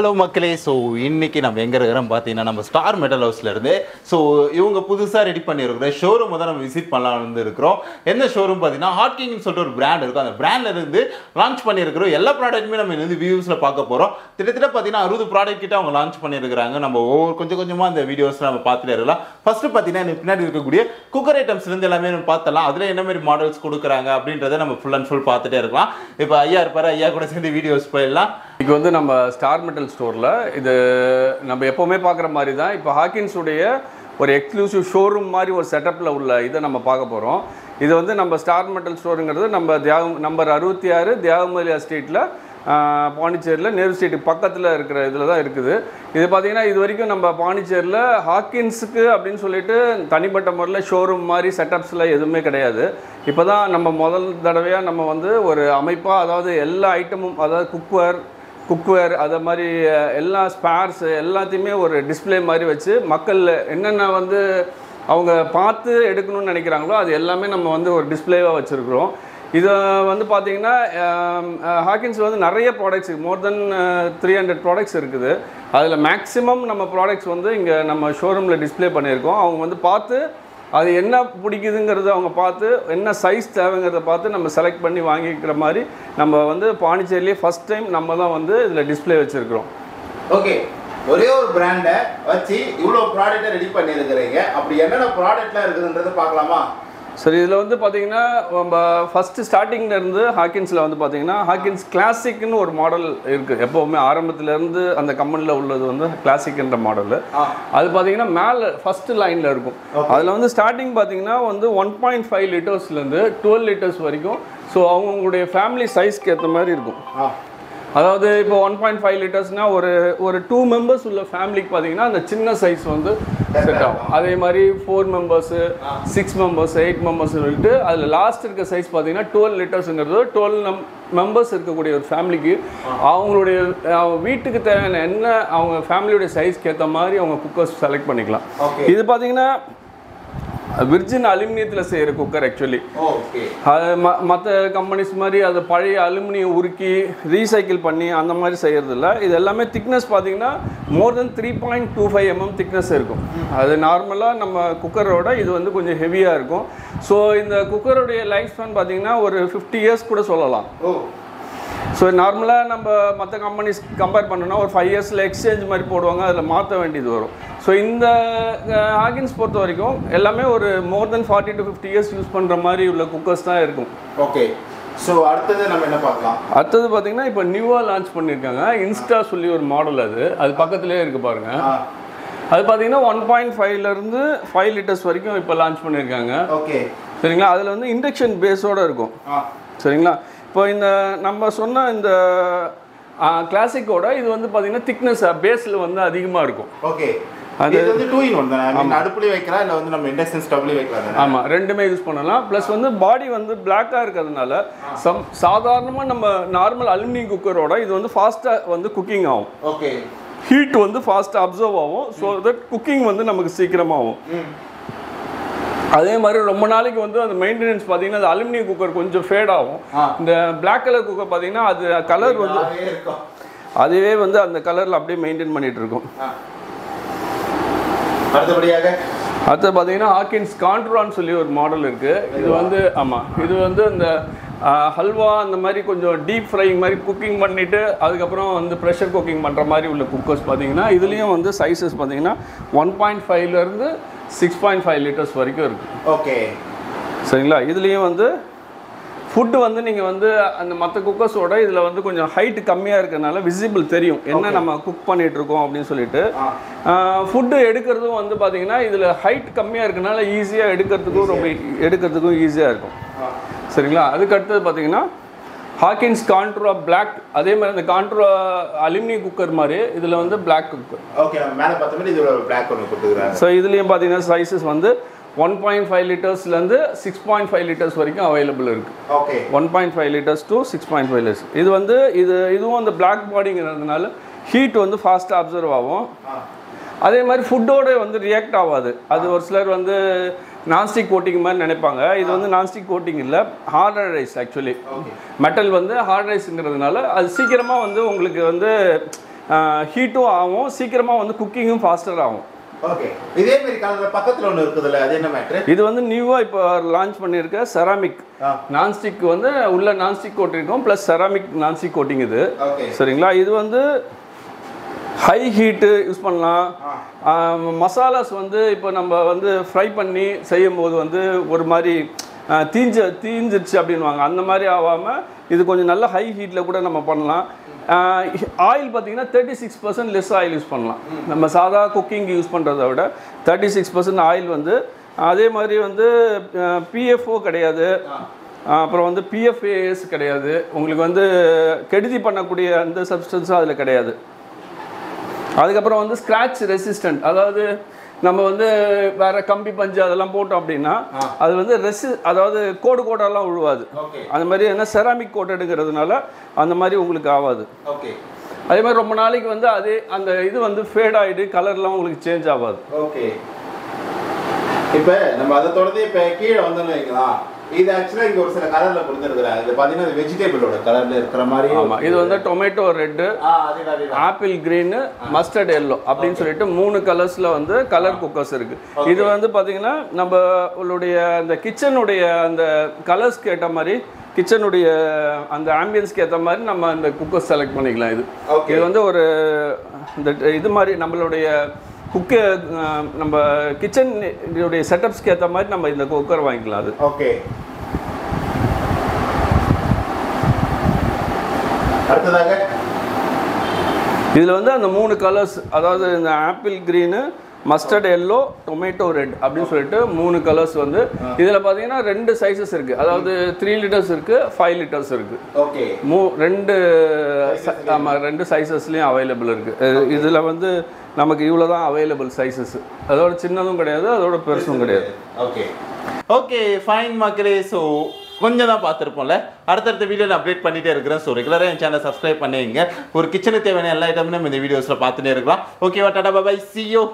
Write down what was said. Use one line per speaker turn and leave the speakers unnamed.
Hello மக்களே. So இன்னைக்கு நம்ம எங்கே இருக்கிறோம் பார்த்தீங்கன்னா நம்ம ஸ்டார் மெட்டல் ஹவுஸில் இருந்து ஸோ இவங்க புதுசாக ரெடி பண்ணியிருக்கிற ஷோரூம் தான் நம்ம விசிட் பண்ணலாம்னு இருக்கிறோம். எந்த ஷோரூம் பார்த்தீங்கன்னா ஹாட் கிங்னு சொல்லிட்டு ஒரு பிராண்ட் இருக்கும். அந்த பிராண்ட்ல இருந்து லான்ச் பண்ணியிருக்கிறோம் எல்லா ப்ராடக்ட்டுமே நம்ம வந்து வியூஸில் பார்க்க போகிறோம். கிட்டத்தட்ட பார்த்தீங்கன்னா 60 ப்ராடக்ட் கிட்ட அவங்க லான்ச் பண்ணியிருக்கிறாங்க. நம்ம ஒவ்வொரு கொஞ்சம் கொஞ்சமாக அந்த வீடியோஸ் நம்ம பார்த்துட்டு இருக்கலாம். ஃபர்ஸ்ட் பார்த்தீங்கன்னா பின்னாடி இருக்கக்கூடிய குக்கர் ஐட்டம்ஸ்லேருந்து எல்லாமே நம்ம பார்த்தலாம். அதில் என்ன மாதிரி மாடல்ஸ் கொடுக்குறாங்க அப்படின்றத நம்ம ஃபுல் அண்ட் ஃபுல் பார்த்துட்டே இருக்கலாம். இப்போ ஐயா இருப்பார், ஐயா கூட சேர்ந்து வீடியோஸ் போயிடலாம்.
இது வந்து நம்ம ஸ்டார் மெட்டல் ஸ்டோரில் இது நம்ம எப்போவுமே பார்க்குற மாதிரி தான். இப்போ ஹாக்கின்ஸுடைய ஒரு எக்ஸ்க்ளூசிவ் ஷோரூம் மாதிரி ஒரு செட்டப்பில் உள்ள இதை நம்ம பார்க்க போகிறோம். இது வந்து நம்ம ஸ்டார் மெட்டல் ஸ்டோருங்கிறது நம்ம நம்பர் 66 தியாகமலி ஸ்ட்ரீட்டில் பாண்டிச்சேரியில் நேரு ஸ்ட்ரீட்டுக்கு பக்கத்தில் இருக்கிற இதில் தான் இருக்குது. இது பார்த்திங்கன்னா இது வரைக்கும் நம்ம பாண்டிச்சேரியில் ஹாக்கின்ஸுக்கு அப்படின்னு சொல்லிட்டு தனிப்பட்ட முறையில் ஷோரூம் மாதிரி செட்டப்ஸில் எதுவுமே கிடையாது. இப்போ தான் நம்ம முதல் தடவையாக நம்ம வந்து ஒரு அமைப்பாக, அதாவது எல்லா ஐட்டமும், அதாவது குக்வேர் அதை மாதிரி எல்லா ஸ்பேர்ஸு எல்லாத்தையுமே ஒரு டிஸ்பிளே மாதிரி வச்சு மக்கள் என்னென்ன வந்து அவங்க பார்த்து எடுக்கணும்னு நினைக்கிறாங்களோ அது எல்லாமே நம்ம வந்து ஒரு டிஸ்பிளேவாக வச்சுருக்குறோம். இதை வந்து பார்த்திங்கன்னா ஹாக்கின்ஸ் வந்து நிறைய ப்ராடக்ட்ஸ், மோர் தென் 300 ப்ராடக்ட்ஸ் இருக்குது. அதில் மேக்ஸிமம் நம்ம ப்ராடக்ட்ஸ் வந்து இங்கே நம்ம ஷோரூமில் டிஸ்பிளே பண்ணியிருக்கோம். அவங்க வந்து பார்த்து அது என்ன பிடிக்குதுங்கிறத அவங்க பார்த்து என்ன சைஸ் தேவைங்கிறத பார்த்து நம்ம செலக்ட் பண்ணி வாங்கிக்கிற மாதிரி நம்ம வந்து பாண்டிச்சேரியிலே ஃபஸ்ட் டைம் நம்ம தான் வந்து இதில் டிஸ்பிளே வச்சுருக்கிறோம்.
ஓகே, ஒரே ஒரு பிராண்டை வச்சு இவ்வளோ ப்ராடக்டை ரெடி பண்ணியிருக்கிறீங்க. அப்படி என்னென்ன ப்ராடக்ட்லாம் இருக்குதுன்றதை பார்க்கலாமா?
சரி, இதில் வந்து பார்த்திங்கன்னா நம்ம ஃபஸ்ட்டு ஸ்டார்டிங்லேருந்து ஹாக்கின்ஸில் வந்து பார்த்திங்கன்னா ஹாக்கின்ஸ் கிளாசிக்னு ஒரு மாடல் இருக்குது. எப்போவுமே ஆரம்பத்துலேருந்து அந்த கம்பெனியில் உள்ளது வந்து கிளாசிக்ன்ற மாடலு. அது பார்த்திங்கன்னா மேலே ஃபஸ்ட்டு லைனில் இருக்கும். அதில் வந்து ஸ்டார்டிங் பார்த்திங்கன்னா வந்து 1.5 லிட்டர்ஸ்லேருந்து 12 லிட்டர்ஸ் வரைக்கும். ஸோ அவங்களுடைய ஃபேமிலி சைஸ்க்கு ஏற்ற மாதிரி இருக்கும். அதாவது இப்போ 1.5 லிட்டர்ஸ்னால் ஒரு 2 மெம்பர்ஸ் உள்ள ஃபேமிலிக்கு பார்த்தீங்கன்னா அந்த சின்ன சைஸ் வந்து செட் ஆகும். அதே மாதிரி 4 மெம்பர்ஸு, 6 மெம்பர்ஸ், 8 மெம்பர்ஸ் சொல்லிட்டு அதில் லாஸ்ட் இருக்க சைஸ் பார்த்தீங்கன்னா 12 லிட்டர்ஸுங்கிறது 12 மெம்பர்ஸ் இருக்கக்கூடிய ஒரு ஃபேமிலிக்கு அவங்களுடைய வீட்டுக்கு தேவையான என்ன அவங்க ஃபேமிலியோடைய சைஸ்க்கு ஏற்ற மாதிரி அவங்க குக்கர்ஸ் செலக்ட் பண்ணிக்கலாம். இது பார்த்தீங்கன்னா விர்ஜின் அலுமினியத்தில் செய்கிற குக்கர். ஆக்சுவலி அது மற்ற கம்பெனிஸ் மாதிரி அதை பழைய அலுமினியம் உருக்கி ரீசைக்கிள் பண்ணி அந்த மாதிரி செய்கிறதில்ல. இது எல்லாமே திக்னஸ் பார்த்தீங்கன்னா மோர் தென் 3.25 mm திக்னஸ் இருக்கும். அது நார்மலாக நம்ம குக்கரோட இது வந்து கொஞ்சம் ஹெவியாக இருக்கும். ஸோ இந்த குக்கருடைய லைஃப் ஸ்பேன் பார்த்தீங்கன்னா ஒரு 50 இயர்ஸ் கூட சொல்லலாம். ஸோ நார்மலாக நம்ம மற்ற கம்பெனிஸ் கம்பேர் பண்ணோன்னா ஒரு 5 இயர்ஸில் எக்ஸ்சேஞ்ச் மாதிரி போடுவாங்க, அதில் மாற்ற வேண்டியது வரும். ஸோ இந்த ஹாக்கின்ஸ் பொறுத்த வரைக்கும் எல்லாமே ஒரு மோர் தென் 40 to 50 இயர்ஸ் யூஸ் பண்ணுற மாதிரி உள்ள குக்கர்ஸ் தான் இருக்கும்.
ஓகே, ஸோ அடுத்தது நம்ம என்ன பார்க்கலாம்?
அடுத்தது பார்த்தீங்கன்னா இப்போ நியூவாக லான்ச் பண்ணியிருக்காங்க இன்ஸ்டா சொல்லி ஒரு மாடல். அது பக்கத்துலேயே இருக்குது பாருங்கள். அது பார்த்தீங்கன்னா 1.5லேருந்து 5 லிட்டர்ஸ் வரைக்கும் இப்போ லான்ச் பண்ணியிருக்காங்க.
ஓகே,
சரிங்களா. அதில் வந்து இண்டக்ஷன் பேஸோடு இருக்கும். சரிங்களா. இப்போ இந்த நம்ம சொன்ன இந்த கிளாசிக்கோட இது வந்து பார்த்தீங்கன்னா திக்னஸ் பேஸில் வந்து அதிகமாக இருக்கும்.
ஓகே, அது வந்து 2 in 1 தானே? அடுப்புல வைக்கலாம் இல்ல வந்து நம்ம இண்டக்ஷன் ஸ்டவ்ல வைக்கலாம் தானே?
ஆமா, ரெண்டுமே யூஸ் பண்ணலாம். ப்ளஸ் வந்து பாடி வந்து பிளாக்கா இருக்கிறதுனால சாதாரணமா நம்ம நார்மல் அலுமினியம் குக்கரோட இது வந்து ஃபாஸ்டா வந்து குக்கிங் ஆகும்.
ஓகே,
ஹீட் வந்து ஃபாஸ்டா அப்சர்வ் ஆகும். ஸோ தட் குக்கிங் வந்து நமக்கு சீக்கிரமாகும். அதே மாதிரி ரொம்ப நாளைக்கு வந்து அந்த மெயின்டெனன்ஸ் பார்த்தீங்கன்னா அது அலுமினியம் குக்கர் கொஞ்சம் ஃபேட் ஆகும். இந்த பிளாக் கலர் குக்கர் பார்த்தீங்கன்னா அது கலர் வந்து அதுவே வந்து அந்த கலரில் அப்படியே மெயின்டைன் பண்ணிட்டு இருக்கும். அடுத்து பார்த்தீங்கன்னா ஹாக்கின்ஸ் கான்ட்ரான்னு சொல்லி ஒரு மாடல் இருக்குது. இது வந்து இது வந்து இந்த ஹல்வா அந்த மாதிரி கொஞ்சம் டீப் ஃப்ரைங் மாதிரி குக்கிங் பண்ணிவிட்டு அதுக்கப்புறம் வந்து ப்ரெஷர் குக்கிங் பண்ணுற மாதிரி உள்ள குக்கர்ஸ் பார்த்தீங்கன்னா இதுலேயும் வந்து சைஸஸ் பார்த்தீங்கன்னா 1.5லேருந்து 6.5 லிட்டர்ஸ் வரைக்கும் இருக்குது.
ஓகே,
சரிங்களா. இதுலேயும் வந்து ஃபுட்டு வந்து நீங்கள் வந்து அந்த மற்ற குக்கர்ஸோட இதில் வந்து கொஞ்சம் ஹைட்டு கம்மியாக இருக்கிறதுனால விசிபிள் தெரியும் என்ன நம்ம குக் பண்ணிகிட்ருக்கோம் அப்படின்னு சொல்லிட்டு. ஃபுட்டு எடுக்கிறதும் வந்து பார்த்திங்கன்னா இதில் ஹைட் கம்மியாக இருக்கிறதுனால ஈஸியாக எடுக்கிறதுக்கும் ஈஸியாக இருக்கும். சரிங்களா. அதுக்கு அடுத்தது பார்த்தீங்கன்னா ஹாக்கின்ஸ் கான்ட்ரா பிளாக். அதே மாதிரி இந்த கான்ட்ரா அலுமினியம் குக்கர் மாதிரி இதில் வந்து பிளாக் குக்கர்.
ஓகே, மேலே பார்த்தோம்னா இது பிளாக் ஒன்று கொடுத்துருக்காங்க.
ஸோ இதுலேயும் பார்த்தீங்கன்னா சைஸஸ் வந்து 1.5 லிட்டர்ஸ்லேருந்து 6.5 லிட்டர்ஸ் வரைக்கும் அவைலபிள் இருக்குது.
Okay,
1.5 litres to 6.5 litres. இது வந்து இதுவும் அந்த பிளாக் பாடிங்கிறதுனால ஹீட் வந்து ஃபாஸ்ட்டாக அப்சர்வ் ஆகும். அதே மாதிரி ஃபுட்டோட வந்து ரியாக்ட் ஆகாது. அது ஒரு சிலர் வந்து நான்ஸ்டிக் கோட்டிங் மாதிரி நினைப்பாங்க. இது வந்து நான்ஸ்டிக் கோட்டிங் இல்லை, ஹார்டர் ரைஸ். ஆக்சுவலி மெட்டல் வந்து ஹார்ட் ரைஸ்ங்கிறதுனால அது சீக்கிரமாக வந்து உங்களுக்கு வந்து ஹீட்டும் ஆகும், சீக்கிரமாக வந்து குக்கிங்கும் ஃபாஸ்டர் ஆகும்.
ஓகே, இதே மாதிரி கலர்ல பக்கத்துல ஒன்று இருக்குதுல்ல, அது என்ன மேட்ரு?
இது வந்து நியூவாக இப்போ லான்ச் பண்ணியிருக்க செராமிக் நான்ஸ்டிக் வந்து உள்ள நான்ஸ்டிக் கோட்டிங் இருக்கும், ப்ளஸ் செராமிக் நான்ஸ்டிக் கோட்டிங் இது. சரிங்களா, இது வந்து ஹை ஹீட்டு யூஸ் பண்ணலாம். மசாலாஸ் வந்து இப்போ நம்ம வந்து ஃப்ரை பண்ணி செய்யும்போது வந்து ஒரு மாதிரி தீஞ்சிருச்சு அப்படின்வாங்க, அந்த மாதிரி ஆகாமல் இது கொஞ்சம் நல்ல ஹை ஹீட்டில் கூட நம்ம பண்ணலாம். ஆயில் பார்த்தீங்கன்னா 36% லெஸ் ஆயில் யூஸ் பண்ணலாம். நம்ம சாதா குக்கிங் யூஸ் பண்ணுறத விட 36% ஆயில் வந்து, அதே மாதிரி வந்து பிஎஃப்ஓ கிடையாது, அப்புறம் வந்து பிஎஃப்ஏஎஸ் கிடையாது, உங்களுக்கு வந்து கெடுதி பண்ணக்கூடிய அந்த சப்ஸ்டன்ஸும் அதில் கிடையாது. அதுக்கப்புறம் வந்து ஸ்க்ராட்ச் ரெசிஸ்டன்ட், அதாவது நம்ம வந்து வேற கம்பி பஞ்சு அதெல்லாம் போட்டோம் அப்படின்னா அது வந்து அதாவது கோடெல்லாம் விழுவாது. அந்த மாதிரி என்ன செராமிக் கோட்டடுங்கிறதுனால அந்த மாதிரி உங்களுக்கு ஆகாது. அதே மாதிரி ரொம்ப நாளைக்கு வந்து அந்த இது வந்து ஃபேட் ஆகிடு, கலர்லாம் உங்களுக்கு சேஞ்ச் ஆகாது.
ஓகே, இப்போ நம்ம அதை தொடர்ந்து இப்போ கீழே வந்தோம்னு வைக்கலாம், இது ஆக்சுவலாக இங்கே ஒரு சில கலரில் கொடுத்துருக்குறாங்க. இது பார்த்தீங்கன்னா வெஜிடபிளோட கலரில் இருக்கிற மாதிரி.
ஆமாம், இது வந்து tomato red, apple green, mustard yellow அப்படின்னு சொல்லிட்டு 3 கலர்ஸில் வந்து கலர் குக்கர்ஸ் இருக்குது. இது வந்து பார்த்தீங்கன்னா நம்மளுடைய அந்த கிச்சனுடைய அந்த கலர்ஸ்க்கு ஏற்ற மாதிரி, கிச்சனுடைய அந்த ஆம்பியன்ஸ்க்கு ஏற்ற மாதிரி நம்ம இந்த குக்கர் செலக்ட் பண்ணிக்கலாம். இது வந்து ஒரு இந்த இது மாதிரி நம்மளுடைய நம்ம கிச்சன் இதோடைய செட்டப்ஸ்க்கு ஏற்ற மாதிரி நம்ம இந்த குக்கர் வாங்கிக்கலாம். அது
ஓகே. அடுத்ததாக
இதில் வந்து அந்த 3 கலர்ஸ், அதாவது இந்த apple green, mustard yellow, tomato red அப்படின்னு சொல்லிட்டு 3 கலர்ஸ் வந்து இதில் பார்த்தீங்கன்னா 2 சைஸஸ் இருக்குது. அதாவது 3 லிட்டர்ஸ் இருக்குது, 5 லிட்டர்ஸ் இருக்குது.
ஓகே,
2 சைஸஸ்லேயும் அவைலபிள் இருக்குது. இதில் வந்து நமக்கு இவ்வளோ தான் அவைலபிள் சைஸஸ், அதோட சின்னதும் கிடையாது, அதோட பெருசும் கிடையாது.
ஓகே ஓகே ஃபைன் மக்களே. ஸோ கொஞ்சம் தான் பார்த்துருப்போம்ல, அடுத்தடுத்த வீடியோவில் அப்டேட் பண்ணிகிட்டே இருக்கிறேன். ஸோ ரெகுலராக என் சேனல் சப்ஸ்கிரைப் பண்ணிங்க. ஒரு கிச்சனுக்கு தேவையான எல்லா ஐட்டமும் இந்த வீடியோஸில் பார்த்துட்டே இருக்கலாம். ஓகேவா, டாடா, பை, see you.